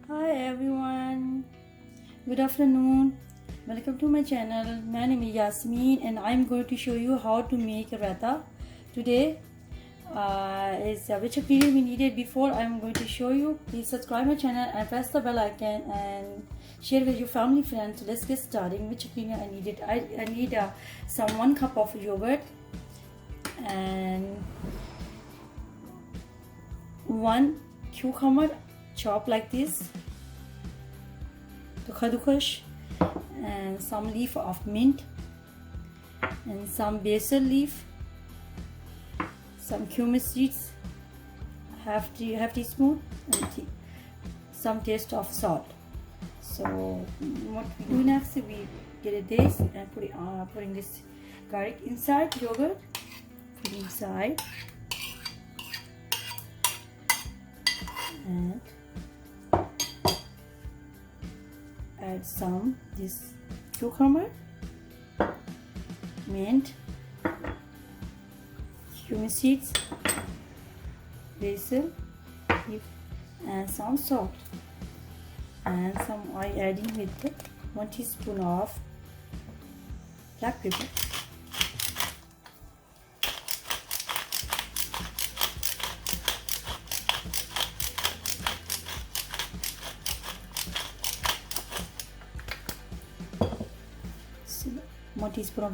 Hi everyone, good afternoon. Welcome to my channel. My name is Yasmin and I'm going to show you how to make raita. Today is which ingredient we needed before I'm going to show you. Please subscribe my channel and press the bell icon and share with your family friends. So let's get started. Which ingredient I needed? I need some 1 cup of yogurt and 1 cucumber chopped like this, khadkush, and some leaf of mint and some basil leaf, some cumin seeds, half teaspoon, and some taste of salt. So what we do next, we get this and putting this garlic inside yogurt, put inside, and add some this cucumber, mint, cumin seeds, basil leaf, and some salt, and some I adding with 1 teaspoon of black pepper. So 1 teaspoon of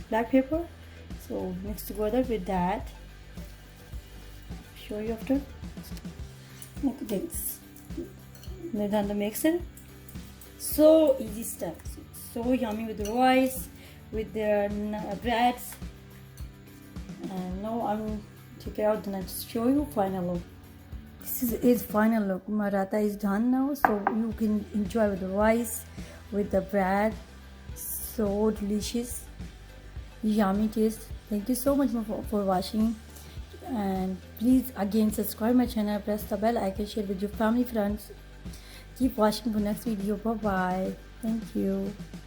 black pepper. So mix together with that. Show you after. Like this. Then on the mixer. So easy step. So yummy with the rice, with the breads. And now I'm take it out and I'll show you final look. This is final look. My raita is done now, so you can enjoy with the rice, with the bread. So delicious, yummy taste. Thank you so much for watching, and please again subscribe my channel, press the bell icon, share with your family friends. Keep watching for next video. Bye bye. Thank you.